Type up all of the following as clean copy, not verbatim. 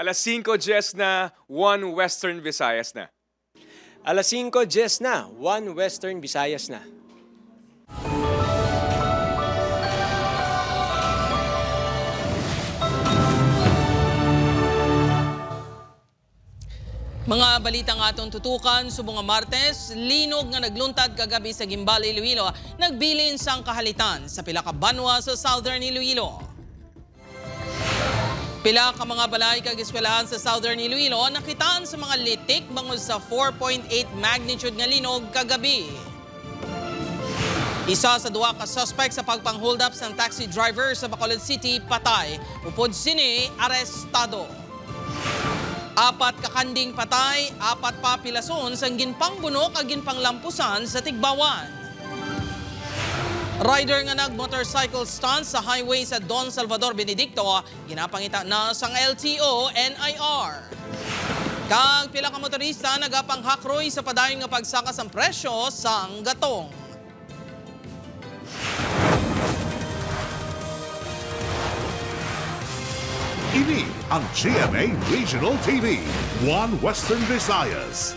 Alas 5 Jess na, 1 Western Visayas na. Alas 5, Jess na, 1 Western Visayas na. Mga balitang atong tutukan subong nga Martes, linog nga nagluntad kagabi sa Gimbal, Iloilo, nagbilin sang kahalitan sa pila ka banwa sa Southern Iloilo. Pila ka mga balay kag eskwelahan sa Southern Iloilo nakitaan sa mga litik bangod sa 4.8 magnitude nga linog kagabi. Isa sa duwa ka suspect sa pagpang-hold up ng taxi driver sa Bacolod City patay, upod sini arestado. 4 kakanding patay, 4 pa pilason sang ginpangbunok ag ginpanglampusan sa Tigbawan. Rider nga nag-motorcycle stunt sa highway sa Don Salvador Benedicto, ginapangita na sang LTO NIR. Kag pila ka motorista nagapanghakroy sa padayon nga pagsakas ang presyo sang gatong. Ini ang GMA Regional TV, 1 Western Visayas.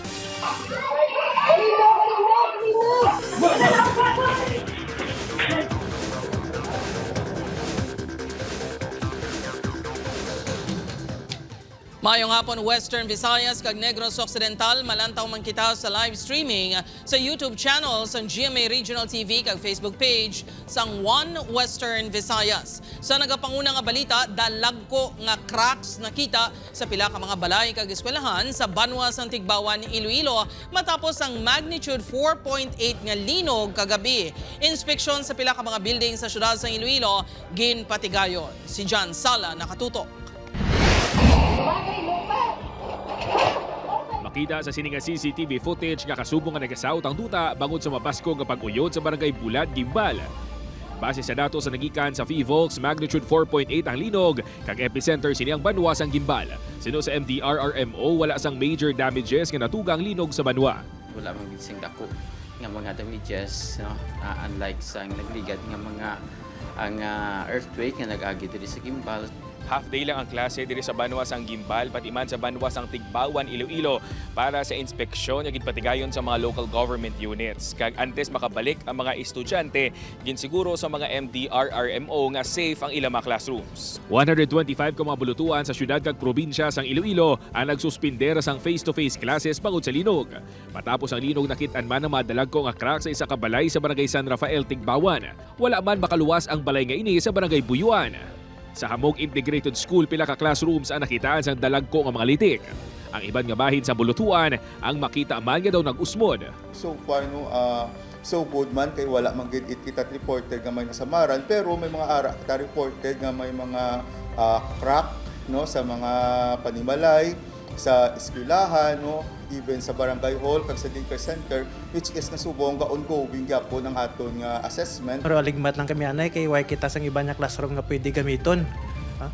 Mayong hapon Western Visayas kag Negros Occidental, malantaw man kita sa live streaming sa YouTube channel sa GMA Regional TV kag Facebook page sang 1 Western Visayas. Sa nagapanguna nga balita, dalagko nga cracks nakita sa pila ka mga balay kag eskwelahan sa banwa sang Tigbawan, Iloilo matapos ang magnitude 4.8 nga linog kagabi. Inspeksyon sa pila ka mga building sa syudad sang Iloilo ginpatigayon. Si John Sala nakatutok. Makita sa sininga CCTV footage nga kasubong nga nagasawt ang duta bangod sa mabasko nga pag-uyod sa barangay Bulad, Gimbal. Base sa datos sa nagikan sa PHIVOLCS, magnitude 4.8 ang linog, kag epicenter sini ang banwa sang Gimbal. Sino sa MDRRMO, wala sang major damages nga natugang linog sa banwa. Wala mang gising dako nga mga damages, no? Unlike sa nagligad nga mga ang earthquake nga nag-agi diri sa Gimbal. Half day lang ang klase diri sa banwa sang Gimbal, pati man sa banwa sang Tigbawan, Iloilo para sa inspeksyon ug patigayon sa mga local government units. Kag antes makabalik ang mga estudyante, ginsiguro sa mga MDRRMO nga safe ang ilang mga classrooms. 125 ka mga bulutuan sa syudad kag probinsya sang Iloilo ang nagsuspender sang face-to-face classes bangod sa linog. Matapos ang linog, nakit-an man ang mga dalagko nga crack sa isa ka balay sa barangay San Rafael, Tigbawan. Wala man makaluwas ang balay nga ini sa barangay Buyuan. Sa Hamog Integrated School, pila ka classrooms ang nakitaan sang dalagko nga mga litik. Ang iban nga bahin sa bulutuan ang makita man nga daw nag-usmod. So far so good man kay wala man gid kita reported nga may nasamaran, pero may mga ara kita reported nga may mga crack no sa mga panimalay, sa eskwelahan, no, even sa barangay hall kag sa daycare center, which is nasubong ga ongoing gyapon ang aton nga assessment. Pero aligmat lang kami anay kay way kita sang iba nga classroom nga pwede gamiton. Ha?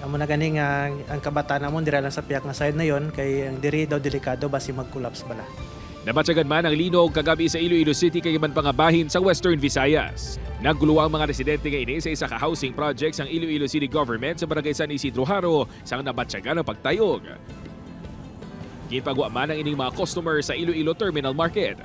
Amo na gani nga ang kabataan namon dira lang sa piyak nga side na yon kay ang diri daw delikado basi mag-collapse bala. Nabatsyagan man ang linog kagabi sa Iloilo City kay iban pangabahin sa Western Visayas. Naggulo ang mga residente nga ini sa isa ka housing project sang Iloilo City Government sa barangay San Isidro Haro sang nabatsyagan ang pagtayog. Ginpagwa man ang ining mga customer sa Iloilo Terminal Market.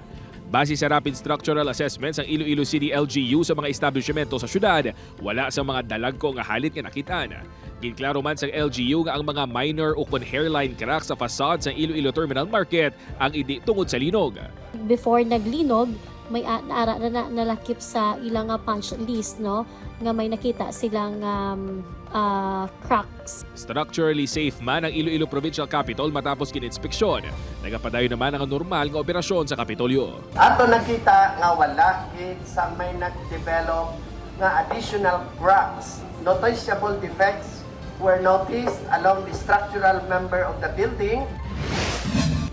Base sa rapid structural assessment ng Iloilo City LGU sa mga establishmento sa syudad, wala sa mga dalagko nga halit nga nakitaan. Ginklaro man sa LGU nga ang mga minor o hairline crack sa facade sa Iloilo Terminal Market ang idi tungod sa linog. Before naglinog, may naara na nalakip sa ilang punch list, no, nga may nakita silang cracks. Structurally safe man ang Iloilo Provincial Capitol matapos kininspeksyon. Nagapadayon naman ang normal nga operasyon sa Kapitolyo. Ato nakita nga wala gid sa may nag-develop nga additional cracks. Noticeable defects were noticed along the structural member of the building.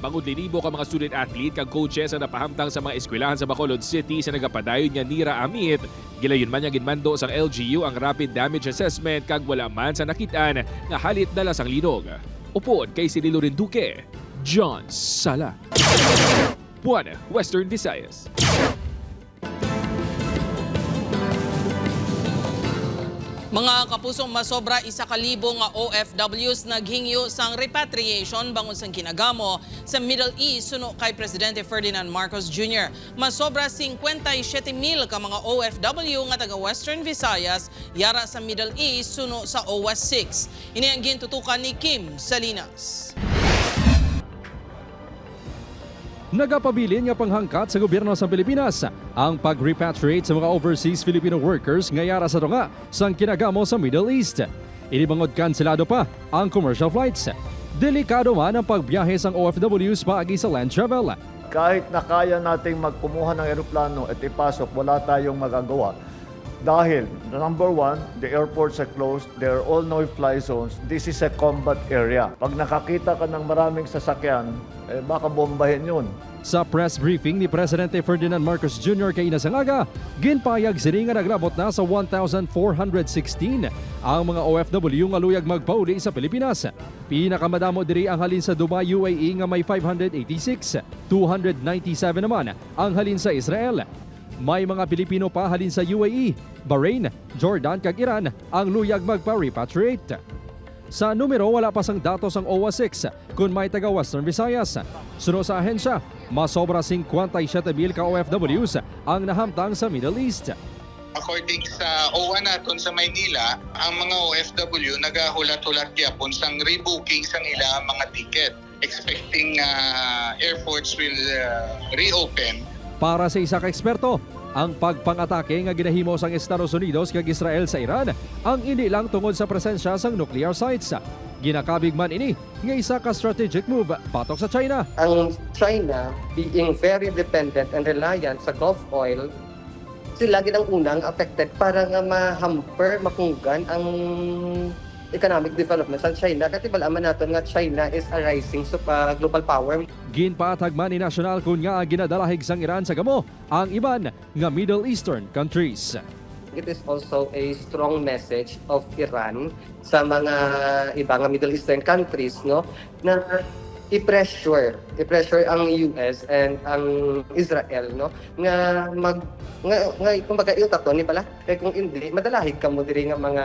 Bangod linibo ka mga student athlete kag coaches ang napahamtang sa mga eskwelahan sa Bacolod City sa nagapadayon nga nira amit. Gilayon man niya ginmando sa LGU ang rapid damage assessment kag wala man sa nakitaan nga halit dala sang linog. Upod kay Cirilo Rinduque, John Sala. 1 Western Visayas. Mga kapusong masobra 1,000 nga OFWs naghingyo sang repatriation bangon sang kinagamo sa Middle East suno kay Presidente Ferdinand Marcos Jr. Masobra 57,000 ka mga OFW nga taga Western Visayas yara sa Middle East suno sa OWAS 6. Ini ang gintutukan ni Kim Salinas. Nagapabilin nga panghangkat sa gobyerno sa Pilipinas ang pag-repatriate sa mga overseas Filipino workers ngayara sa tunga sang kinagamo sa Middle East. Inibangod kanselado pa ang commercial flights. Delikado man ang pagbiyahe sang OFWs paagi sa land travel. Kahit na kaya nating magkumuha ng eroplano at ipasok, wala tayong magagawa. Dahil, number one, the airports are closed, there are all no-fly zones. This is a combat area. Pag nakakita ka ng maraming sasakyan, baka bombahin yun. Sa press briefing ni Presidente Ferdinand Marcos Jr. kay Inasangaga, ginpayag sini nga naglabot na sa 1,416 ang mga OFW nga luyag magpauli sa Pilipinas. Pinakamadamo diri ang halin sa Dubai, UAE nga may 586, 297 naman ang halin sa Israel. May mga Pilipino pa halin sa UAE, Bahrain, Jordan kag Iran ang luyag magpa-repatriate. Sa numero, wala pa sang datos ang OWAS 6 kung may taga Western Visayas. Suno sa ahensya, masobra 57,000 ka OFWs ang nahamtang sa Middle East. According sa OWA naton sa Maynila, ang mga OFW nagahulat-hulat gyapon sang rebooking sang ilang mga ticket, expecting airports will reopen. Para sa isa ka eksperto, ang pagpang-atake nga ginahimo sang Estados Unidos kag Israel sa Iran ang hindi lang tungod sa presensya sang nuclear sites. Ginakabig man ini nga isa ka strategic move patok sa China. Ang China, being very dependent and reliant sa Gulf oil, sila gid ang unang affected para nga ma-hamper, makunggan ang economic development sa China. Kasi malaman natin nga China is a rising global power. Ginpatag man ni nasyonal kun nga ginadalahig sang Iran sa gamo ang iban nga Middle Eastern countries. It is also a strong message of Iran sa mga ibang Middle Eastern countries, no, na i-pressure ang US and ang Israel, no, nga kumbaga iltaton ni pala kay kung hindi madalahig ka mo diri nga mga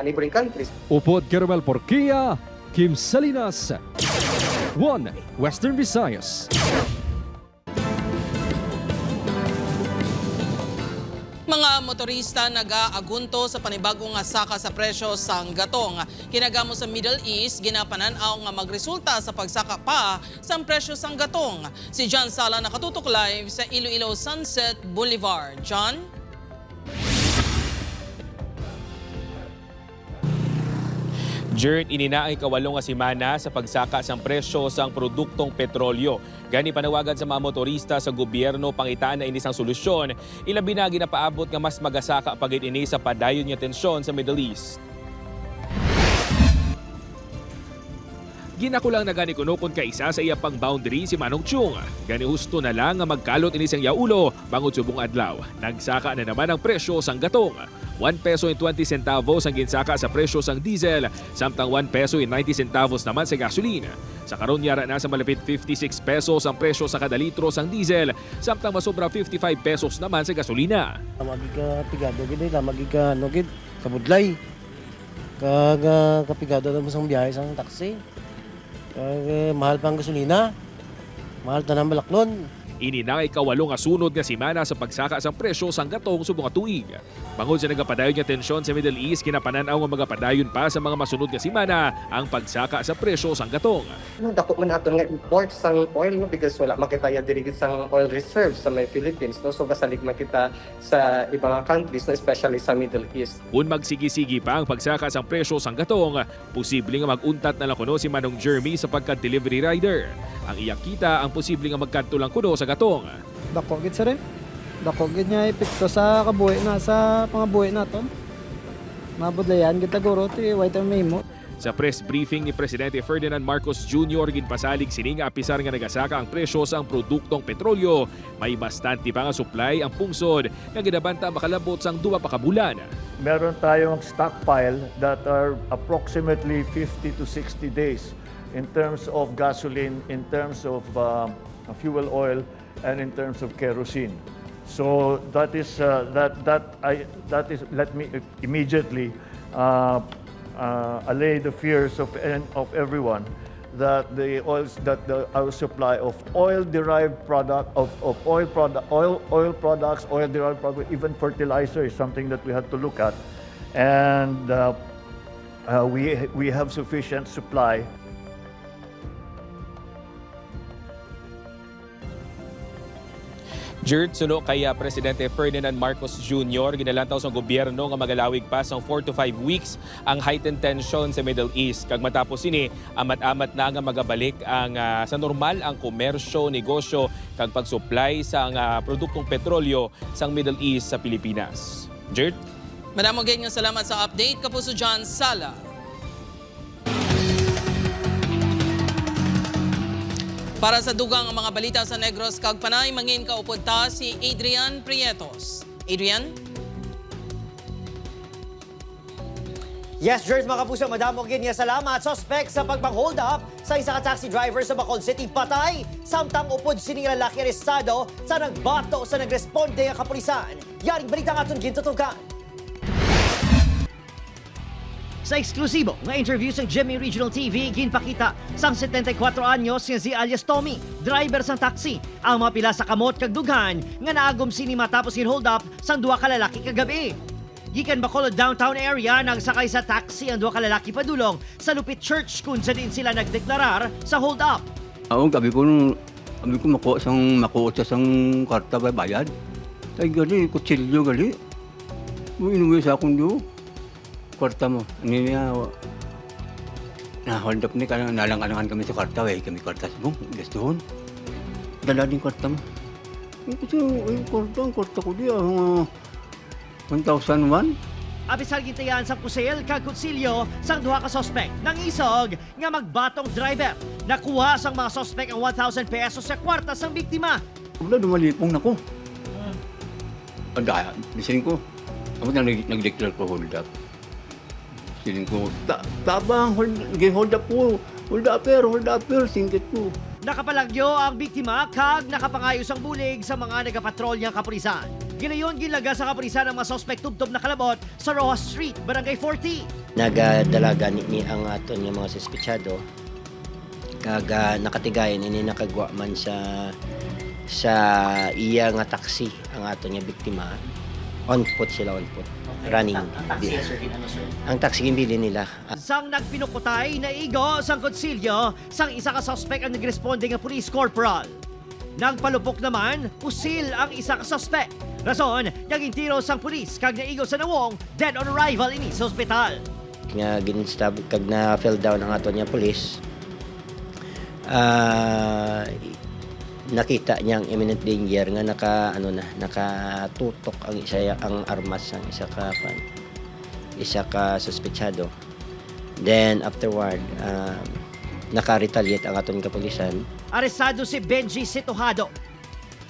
neighboring countries. Upod Carmel Porquia, Kim Salinas, 1 Western Visayas. Mga motorista nag-aagunto sa panibagong nga saka sa presyo sang gatong. Kinagamo sa Middle East, ginapananaw nga magresulta sa pagsaka pa sa presyo sang gatong. Si John Sala nakatutok live sa Iloilo Sunset Boulevard. John? Jern, ininaay kawalong nga simana sa pagsaka sang presyo sang produktong petrolyo. Gani panawagan sa mga motorista sa gobyerno pangitaan na ini sang solusyon, ilabi na ginapaabot nga mas magasaka pagid ini sa padayon nga tensyon sa Middle East. Ginakulang na gani kunukon ka isa sa iya pang boundary si Manong Chung. Gani husto na lang nga magkalot ini sang yaulo bangod subong adlaw. Nagsaka na naman ang presyo sang gatong. 1 peso and 20 centavos ang ginsaka sa presyo sang diesel, samtang 1 peso and 90 centavos naman sa gasolina. Sa karon yara na sa malapit 56 pesos ang presyo sa kada litro sang diesel, samtang masobra 55 pesos naman sa gasolina. Magiga pigado gid na magiga no gid kabudlay. Kag kapigado na mo sang biyahe sang taxi. Kag mahal pang gasolina. Mahal ta nang balaklon. Ini na ay kawalong nga sunod nga simana sa pagsaka sa presyo sang gatong subong nga tuig. Bangod sa nagapadayon nga tensyon sa Middle East, kinapananaw nga magapadayon pa sa mga masunod nga simana ang pagsaka sa presyo sang gatong. Dako man aton nga import sang oil, no, because wala makita ya diri sang oil reserves sa may Philippines, no, so basalig makita sa ibang countries, no, especially sa Middle East. Kung magsigi-sigi pa ang pagsaka sang presyo sang gatong, posible nga maguntat na lang kuno si Manong Jeremy sa pagka-delivery rider. Ang iyak kita ang posible nga magkanto lang kuno sa gatong. Dako gid sa rin. Dako gid niya epekto sa kabuhi na sa pangabuhi naton. Mabudlayan gid taguro ti white memo. Sa press briefing ni Presidente Ferdinand Marcos Jr. ginpasalig sini nga apisar nga nagasaka ang presyo sa ang produktong petrolyo, may bastante pa nga supply ang pungsod nga ginabanta makalabot sang 2 pa ka bulan. Meron tayong stockpile that are approximately 50 to 60 days in terms of gasoline, in terms of fuel oil, and in terms of kerosene. So that is let me immediately allay the fears of everyone that our supply of oil-derived product oil products, oil-derived product, even fertilizer is something that we have to look at, and we have sufficient supply. Jert, suno kay Presidente Ferdinand Marcos Jr. ginalantaw sa gobyerno nga magalawig pa sa 4 to 5 weeks ang heightened tension sa Middle East. Kag matapos ini, amat-amat na nga magabalik ang sa normal ang komersyo, negosyo kag pagsupply sa produktong petrolyo sa Middle East sa Pilipinas. Jert? Madamo gayud nga salamat sa update, Kapuso John Sala. Para sa dugang mga balita sa Negros kag Panay, mangin kaupod ta si Adrian Prietos. Adrian? Yes, George, mga kapuso, madamo gid nga salamat. Suspect sa pagpang-hold up sa isa ka taxi driver sa Bacolod City patay. Samtang upod sining lalaki arestado sa nagbato sa nagresponde nga kapulisan. Yaring balita nga aton gintutukan. Sa eksklusibo nga interview sa GMA Regional TV, ginpakita sang 74 anyos nga si alias Tommy, driver sang taxi, ang mapila sa kamot kag dughan nga naagom sini matapos hold up sang duha ka lalaki kagabi. Gikan Bacolod downtown area nagsakay sa taxi ang duha ka lalaki padulong sa Lupit Church kung sa din sila nagdeklarar sa hold up. Gabi ko makuha sang karta bayad. Ay gali, kutsilyo gali. Mo inuwi sa akong diyo. Kwarta mo. Ano niya, hold up ni ka, nalang-alangan kami sa kwarta. Kami kwarta sa bong, gastuhon. Dala din kwarta mo. Kasi ang kwarta ko diya, 1,001. Abisal gintayan sa pusel kag kutsilyo sang duha ka suspect nang isog nga magbatong driver. Nakuha sang mga suspect ang 1,000 pesos sa kwarta sang biktima. Wala, dumalipong na ko. Bisayin ko. Ako na nag-declare ko hold up. Bisayin ko, tabang, hold up po. Hold upper, singkit po. Nakapalagyo ang biktima kag nakapangayos ang bulig sa mga nagapatrolyang kapulisan. Ginayon gilaga sa kapulisan ang mga suspect tubtob na kalabot sa Rojas Street, Barangay 40. Nagadalaga ni ang aton nga mga suspetsado kag nakatigayon ini nakagwa man sa iya nga taxi ang aton nga biktima. On foot sila, on foot. Running. Ang taxi gimbili nila. Sang nagpinukutay na igo sang kutsilyo sang isa ka suspect ang nagresponde nga police corporal. Nang palupok naman, pusil ang isa ka suspect. Rason, naging tiro sang pulis kag naigo sa nawong dead on arrival ini sa ospital. Nga ginstab kag na fell down ang aton nga police. Nakita niyang imminent danger nga nakatutok ang armas ng isa ka suspetsado. Then afterward, naka-retaliate ang aton kapulisan. Arestado si Benji Situhado,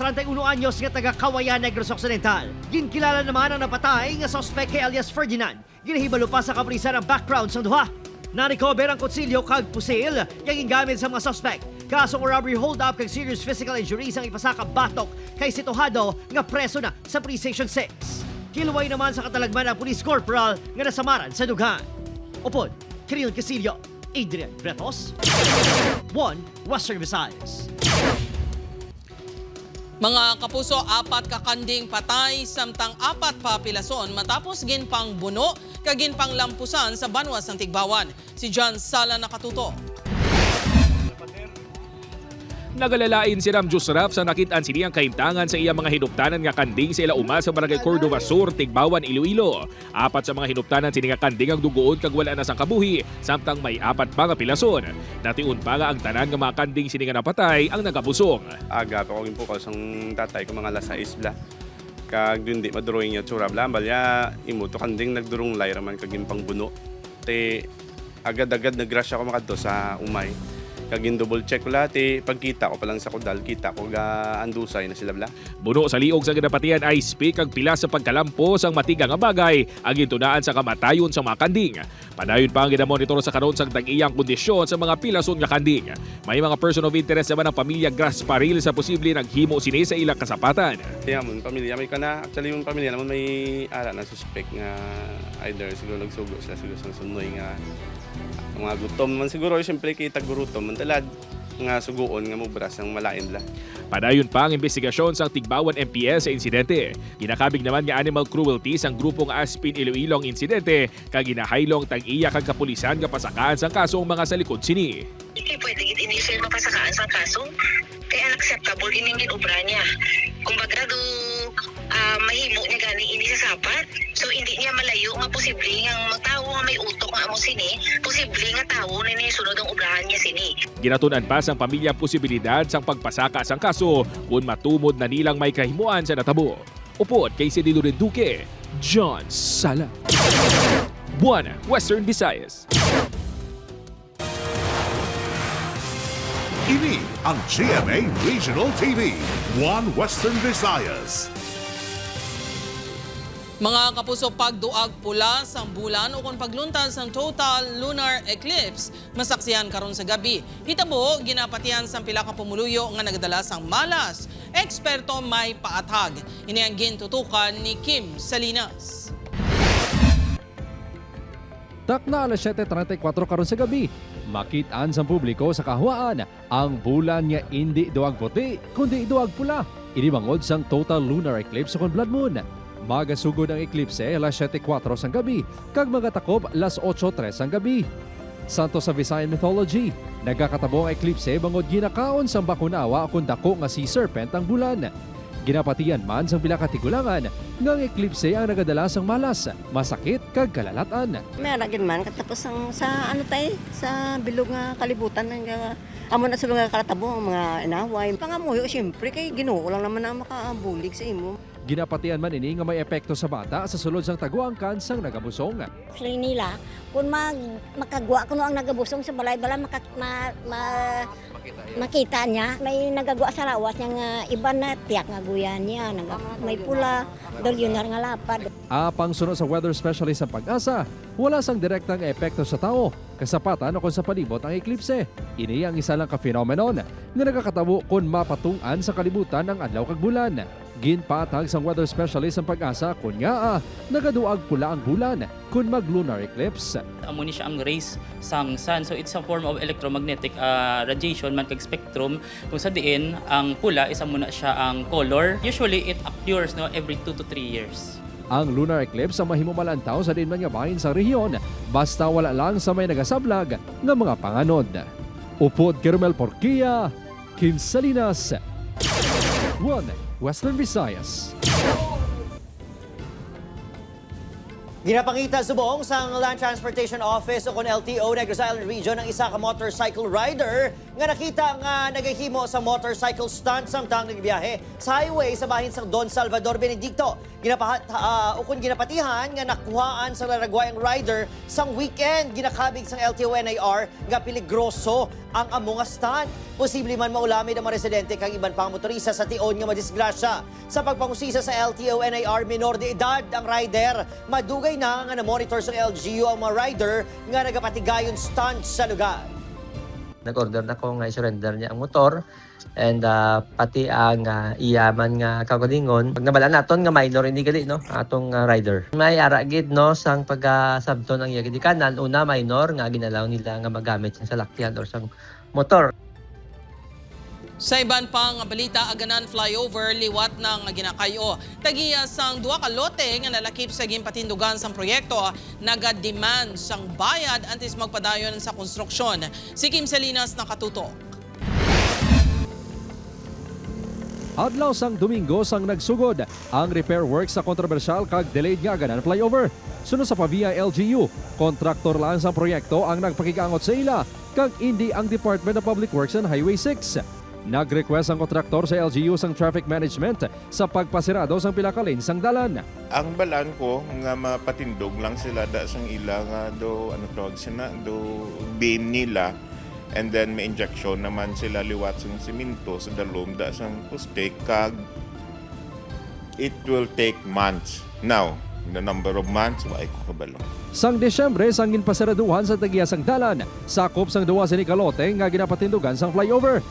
31 anyos nga taga Kawayan, Negros Occidental. Ginkilala naman ang napatay nga suspect kay alias Ferdinand. Ginahibalo pa sa kapulisan ang background sa duha. Na-recover ang kutsilyo kag pusil yang gamit sa mga suspect. Kasong robbery hold-up kag serious physical injuries ang ipasaka batok kay Situhado nga preso na sa Police Station 6. Kiluway naman sa katalagman ang police corporal nga nasamaran sa dughan. Upod, Kiril Casillo, Adrian Bretos, 1 Western Visayas. Mga kapuso, 4 kakanding patay samtang 4 papilason matapos ginpang buno kag ginpang lampusan sa Banwas ng Tigbawan. Si John Sala nakatuto. Nagalalain si Ram Jusraf sa nakitaan siniyang kaimtangan sa iyang mga hinuptanan nga kanding sa Ilauma sa Barangay Cordova Sur, Tigbawan, Iloilo. 4 sa mga hinuptanan sini nga kanding ang dugoon kag wala na sang kabuhi, samtang may 4 pa nga pilason. Natiun pa nga ang tanan nga mga kanding sini nga napatay ang nagabusong. Aga pa ko po kasong tatay ko mga lasa isla. Kag dun di madurong yung tsura blambal ya imuto kanding nagdurong layra man kagin pang buno. Te agad-agad nagrasya ko makadto sa umay. Kagin double check ko lati, pagkita ko pa lang sa kudal, kita ko ga andusay na sila bla. Buno sa liog sa ginapatian ay speak ang pila sa pagkalampos ang matigang nga bagay ang gintunaan sa kamatayon sa mga kanding. Padayon pa ang ginamonitor sa karon sang tag-iyang kondisyon sa mga pilason nga kanding. May mga person of interest naman ang pamilya Grasparil sa posible naghimo sini sa ilang kasapatan. Kaya mon pamilya may kana, actually yung pamilya naman may ara na suspect nga either siguro nagsugo sila siguro sa sunoy nga mga gutom man siguro, siyempre kita gurutom man talad nga suguon nga mubras ang malain la. Padayon pa ang investigasyon sa Tigbawan MPS sa insidente. Ginakabig naman nga animal cruelty sang grupong Aspin Iloilo ang insidente kag ginahaylong tag-iya kag kapulisan nga pasakaan sang kaso ang mga sa likod sini. Hindi pwede initial mapasakaan sa kaso kaya unacceptable ining ginobra niya. Kumbaga do mahimo niya gani ini sa sapat. So hindi niya malayo nga posible nga magtawo nga may utok nga amo sini, posible nga tawo na ni sunod ang obrahan niya sini. Ginatunan pa sang pamilya ang posibilidad sang pagpasaka sang kaso kung matumod na nilang may kahimuan sa natabo. Upod kay si Dilo Duque, John Sala. 1 Western Visayas. Ini ang GMA Regional TV, 1 Western Visayas. Mga kapuso, pagduag pula sang bulan o kung pagluntas ng total lunar eclipse masaksihan karon sa gabi. Hitabo ginapatian sang pila ka pumuluyo nga nagadala sang malas. Eksperto may paatag. Ini ang gintutukan ni Kim Salinas. Takna alas 7:34 karon sa gabi. Makitaan sa publiko sa kahwaan ang bulan nga hindi duag puti kundi duag pula. Ini bangod sang total lunar eclipse o blood moon. Magasugod ang eclipse alas 7:04 sang gabi kag magatakob alas 8:03 sang gabi. Santo sa Visayan mythology, nagakatabo ang eclipse bangod ginakaon sang bakunawa kung dako nga sea serpent ang bulan. Ginapatian man sang pila katigulangan nga ang eclipse ang nagadala sang malas, masakit kag kalalatan. Meron gid man katapos ang sa ano tay sa bilog nga kalibutan nga amo na sila nga kalatabo mga inaway. Pangamuyo syempre kay Ginoo lang naman na makabulig sa imo. Ginapatian man ini nga may epekto sa bata sa sulod sang taguangkan sang nagabusong. Sa nila kung makagwa kuno ang nagabusong sa balay-balay makita niya may nagagwa sa lawas niya nga iba na tiyak nga guyan niya may pula dolyonar nga lapad. Apang sunod sa weather specialist sa Pag-asa, wala sang direktang epekto sa tao kasapatan o kung sa palibot ang eclipse. Ini ang isa lang ka phenomenon nga nagakatabo kung mapatungan sa kalibutan ng adlaw kag bulan. Ginpatag sang weather specialist ang Pag-asa kun nga nagaduag pula ang bulan kun mag-lunar eclipse. Amo ni siya ang rays sang sun, so it's a form of electromagnetic radiation man kag spectrum kung sa diin ang pula isa muna siya ang color. Usually it occurs every 2 to 3 years. Ang lunar eclipse ang mahimo malantaw sa din man nga bahin sa rehiyon basta wala lang sa may nagasablag nga mga panganod. Upod Kermel Porquia, Kim Salinas, 1 Western Visayas. Ginapangita subong sang Land Transportation Office o kon LTO Negros Island Region ang isa ka motorcycle rider nga nakita nga nagahimo sa motorcycle stunt samtang nagbiyahe sa highway sa bahin sang Don Salvador Benedicto. Ginapatihan nga nakuhaan sa laragwayang rider sang weekend ginakabig sang LTO NIR nga peligroso ang amo nga stunt. Posible man maulamid ang mga residente kang iban pang motorista sa tion nga madisgrasya. Sa pagpangusisa sa LTO NIR, minor de edad ang rider. Madugay na nga na-monitor sa LGU ang mga rider nga nagapatigayon stunt sa lugar. Nag-order na ko nga i-surrender niya ang motor and pati ang iyaman nga kagalingon. Pag nabala naton nga minor ini gali no atong rider. May ara gid no sang pag-sabton ang iya kanan una minor nga ginalaw nila nga magamit sa salakyan or sang motor. Sa iban pang balita, aganan flyover liwat ng ginakayo. Tagiya sang duwa ka lote nga nalakip sa ginpatindugan sang proyekto, naga-demand sang bayad antes magpadayon sa konstruksyon. Si Kim Salinas nakatutok. Adlaw sang Domingo sang nagsugod ang repair work sa kontrobersyal kag delayed nga aganan flyover. Sunod sa Pavia LGU, kontraktor lang sa proyekto ang nagpakigangot sa ila kag hindi ang Department of Public Works and Highway 6. Nag-request ang kontraktor sa LGU sang traffic management sa pagpasirado sang pila ka lane sang dalan. Ang balaan ko nga mapatindog lang sila da sang ila nga do ano tawag sina do bin nila and then may injection naman sila liwat sa siminto sa dalom da sang poste kag it will take months. Now, the number of months, wa ko kabalo. Sang Desyembre, sang ginpasaraduhan sa tagiyasang dalan, sakop sang duwa sa Nicalote nga ginapatindugan sang flyover.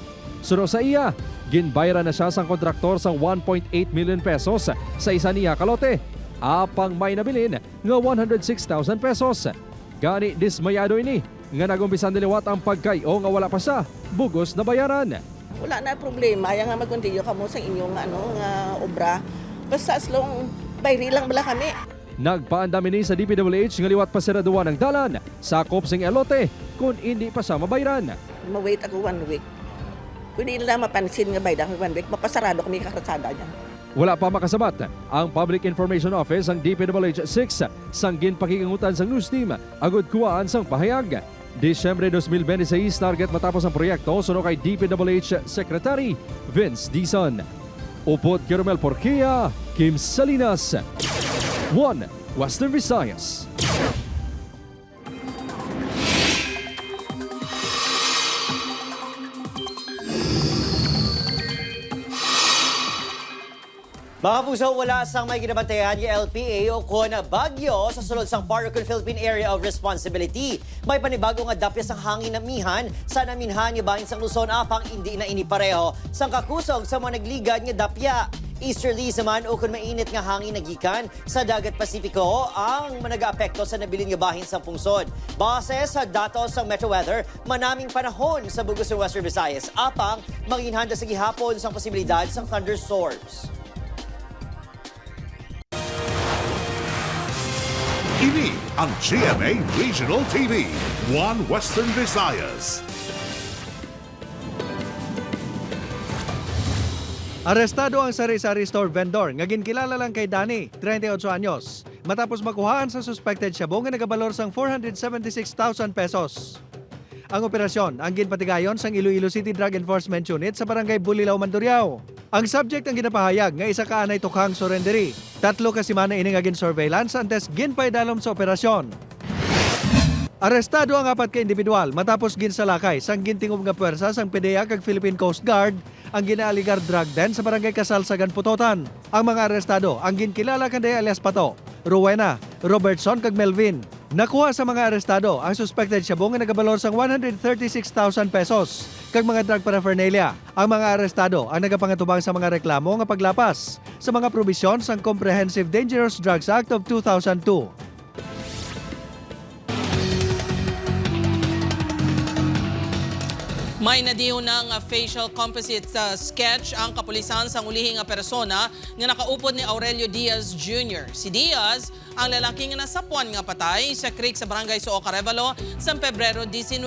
Suno sa iya, ginbayra na siya sang kontraktor sang 1.8 million pesos sa isa niya kalote. Apang may nabilin nga 106,000 pesos. Gani dismayado ini nga nagumpisan niliwat ang pagkayo nga wala pa siya bugos na bayaran. Wala na problema, yang nga mag-continue ka mo sa inyong nga obra. Basta as long bayri lang bala kami. Nagpaandam ini sa DPWH nga liwat pasiraduhan ng dalan, sakop sing elote kung hindi pa siya mabayran. Ma-wait ako 1 week. Kung hindi nila mapansin nga bayda ako 1 week, mapasarado kami kakalsada niyan. Wala pa makasabat ang Public Information Office ang DPWH 6 sang ginpakikangutan sang news team agud kuwaan sang pahayag. Disyembre 2026 target matapos ang proyekto suno kay DPWH Secretary Vince Dizon. Upot Kiromel Porquia, Kim Salinas, 1 Western Visayas. Mga puso, wala sang may ginabantayan yung LPA o kon bagyo sa sulod sang Paracon Philippine Area of Responsibility. May panibago nga dapya sang hangin na mihan sa naminhan yung bahin sang Luzon apang hindi na inipareho sang kakusog sa mga nagligad nga dapya. Easterlies naman o kung mainit nga hangin nagikan sa dagat Pasipiko ang nag-aapekto sa nabilin nga bahin sa pungsod. Base sa datos sa Metro Weather, manaming panahon sa bugos ng Western Visayas apang manginhanda sa gihapon sang posibilidad sang thunderstorms. Ini ang GMA Regional TV, 1 Western Visayas. Arestado ang sari-sari store vendor nga ginkilala lang kay Danny, 38 anyos, matapos makuhaan sa suspected shabu nga nagabalor sang 476,000 pesos. Ang operasyon ang ginpatigayon sang Iloilo City Drug Enforcement Unit sa Barangay Bulilaw, Mandurriao. Ang subject ang ginapahayag nga isa ka anay tukhang surrenderi. 3 ka semana ini nga gin-surveillance antes ginpaydalom sa operasyon. Arestado ang 4 ka individual matapos ginsalakay sang gintingog nga puwersa sang PDEA kag Philippine Coast Guard ang ginaaligar drug den sa Barangay Kasalsagan, Putotan. Ang mga arestado ang ginkilala kanday alias Pato, Rowena, Robertson kag Melvin. Nakuha sa mga arestado ang suspected shabu nga nagabalor sang 136,000 pesos kag mga drug paraphernalia. Ang mga arestado ang nagapangatubang sa mga reklamo nga paglapas sa mga probisyon sang Comprehensive Dangerous Drugs Act of 2002. May nadiho ng facial composite sketch ang kapulisan sa ulihing persona nga nakaupod ni Aurelio Diaz Jr. Si Diaz ang lalaking nasapuan nga patay sa creek sa Barangay Soo, Arevalo sa Pebrero 19.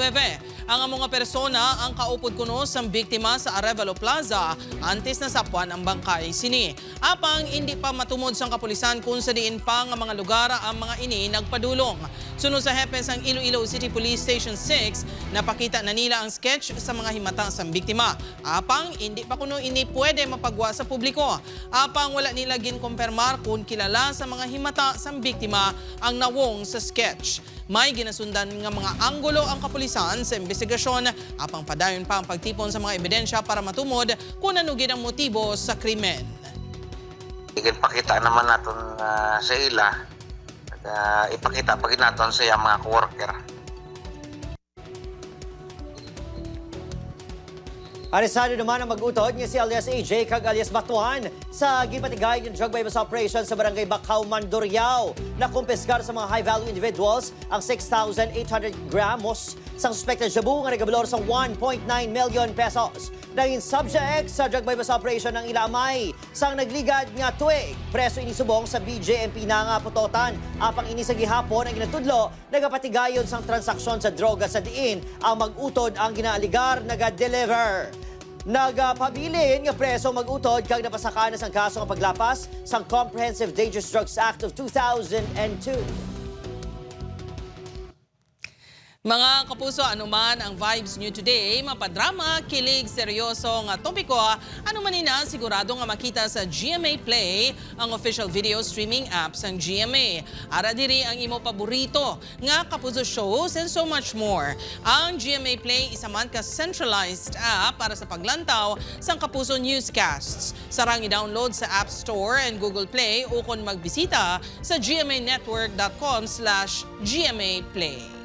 Ang among persona ang kaupod kuno sa biktima sa Arevalo Plaza antes nasapuan ang bangkay sini. Apang hindi pa matumod sang kapulisan kung sa diin pa nga mga lugar ang mga ini nagpadulong. Sunod sa hepe sang Iloilo City Police Station 6, napakita na nila ang sketch sa mga himata sa biktima. Apang hindi pa kuno ini pwede mapagwa sa publiko. Apang wala nila ginkumpirmar kung kilala sa mga himata sa biktima ang nawong sa sketch. May ginasundan nga mga anggulo ang kapulisan sa investigasyon apang padayon pa ang pagtipon sa mga ebidensya para matumod kung anugid ang motibo sa krimen. Ipakita naman natin sa ila at ipakita pa natin sa mga co-worker. Aresado naman ang mag-utod niya si alias AJ kag alias Batuan sa gipatigay ng drug bypass operation sa Barangay Bacau, Mandurriao. Nakumpiskar sa mga high-value individuals ang 6,800 gramos sang suspected shabu nga nagabalor sa 1.9 million pesos. Naging subject sa drug bypass operation ng ilamay sang nagligad nga tuig. Preso inisubong sa BJMP na nga Putotan. Apang ini sa gihapon ang ginatudlo, nagapatigayon sang transaksyon sa droga sa diin ang mag-utod ang ginaaligar naga-deliver. Nagapabilin nga preso mag-utod kag napasaka na sang kaso nga paglapas sang Comprehensive Dangerous Drugs Act of 2002. Mga kapuso, anuman ang vibes nyo today, mapadrama, kilig, seryoso nga topiko, anuman ina sigurado nga makita sa GMA Play, ang official video streaming apps ng GMA. Ara diri ang imo paborito nga kapuso shows and so much more. Ang GMA Play isa man ka centralized app para sa paglantaw sang kapuso newscasts. Sarang i-download sa App Store and Google Play o kung magbisita sa gmanetwork.com/GMA Play.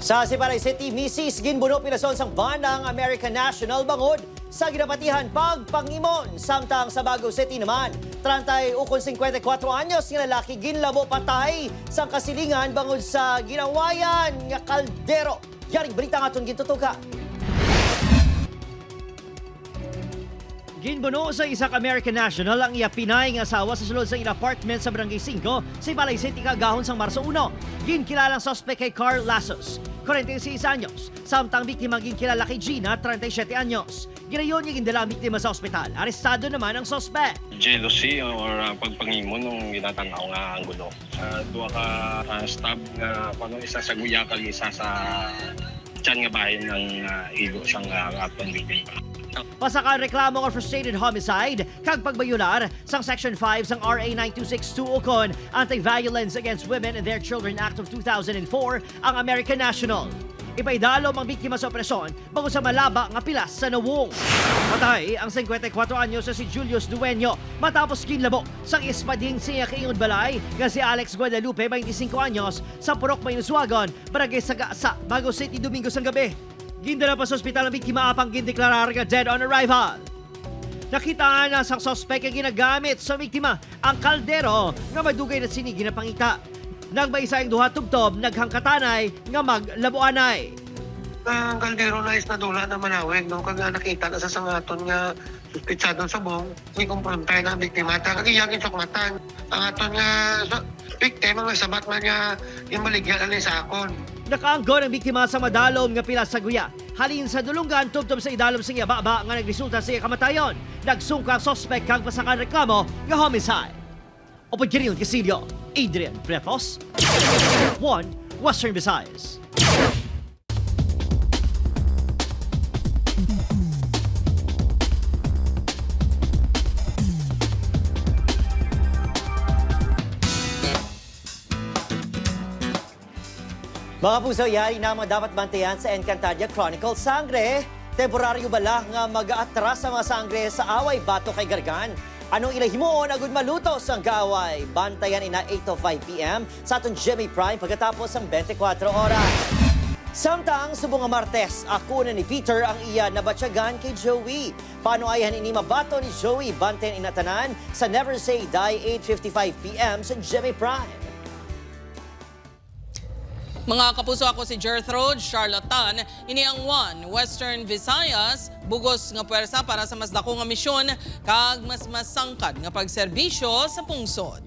Sa Sibaliay City, Mrs. Ginbuno pinason sang van ng American National bangod sa ginapatihan pagpangimon. Samtang sa Baguio City naman, 54 anyos nga lalaki ginlabo patay sa kasilingan bangod sa ginawayan nga kaldero. Yaring balita nga itong gintutuka. Ginbuno sa isang American National ang iya Pinay nga asawa sa sulod sa apartment sa Barangay 5, Sibaliay City kagahon sang Marso 1. Ginkilalang suspect kay Carl Lasos, 46 anyos. Samtang biktima ginkilala kay Gina, 37 anyos. Ginayon niya gindala ang biktima sa ospital. Arestado naman ang suspect. Jealousy or pagpangimon nung ginatanaw nga ang gulo. Duwa ka stab nga kung isa sa guyakal, isa sa tiyan nga bahay ng igo siyang atong biktima. Pasakan reklamo or frustrated homicide kag pagbayunar sang Section 5 sang RA 9262 ukon Anti-Violence Against Women and Their Children Act of 2004 ang American National. Ipaidalom ang biktima sa operasyon bago sa malaba nga pilas sa nawong. Patay ang 54 anyos sa si Julius Dueño matapos ginlabo sang ispading siya kaingod balay nga si Alex Guadalupe, 25 anyos, sa Purok Mainuswagon, Barangay Sagasa, Baguio City, Domingo sang gabi. Gindala pa sa ospital ang biktima apang gindeklarar nga dead on arrival. Nakitaan na sa suspect ang ginagamit sa biktima ang kaldero nga madugay na sinigi na pangita. Nagbaysa ang duha tubtob, naghangkatanay nga maglabuanay. Ang kaldero na is nadula na manawig, no? Kag nakita na sa sangaton nga suspitsadong subong, may kumpruntay na biktima. Kagiyagin sukmatan. Ang aton nga biktima, magsabat man nga yung maligyan alay sa akon. Nakaanggon ang biktima sa madalom nga pilas sa guya. Halin sa dulungan, tubtob sa idalom sa iya baba nga nagresulta sa iya kamatayon. Nagsungka ang suspect kang pasakan reklamo nga homicide. Opod Kiril Casilio, Adrian Prepos, 1 Western Visayas. Mga puso, yari na mga dapat bantayan sa Encantadia Chronicles Sangre. Temporaryo bala nga mag-aatras sa mga sangre sa away bato kay Gargan. Anong ilahimoon agud maluto sa gaaway? Bantayan ina 8 to 5 p.m. sa atong Jimmy Prime pagkatapos ng 24 oras. Samtang subong nga Martes, ako na ni Peter ang iya nabatyagan kay Joey. Paano ayahan ini mabato ni Joey? Bantayan inatanan sa Never Say Die 8:55 p.m. sa Jimmy Prime. Mga kapuso, ako si Gertrude Charlatan. Ini ang 1 Western Visayas, bugos nga puwersa para sa mas dako nga misyon kag mas masangkad nga pagserbisyo sa pungsod.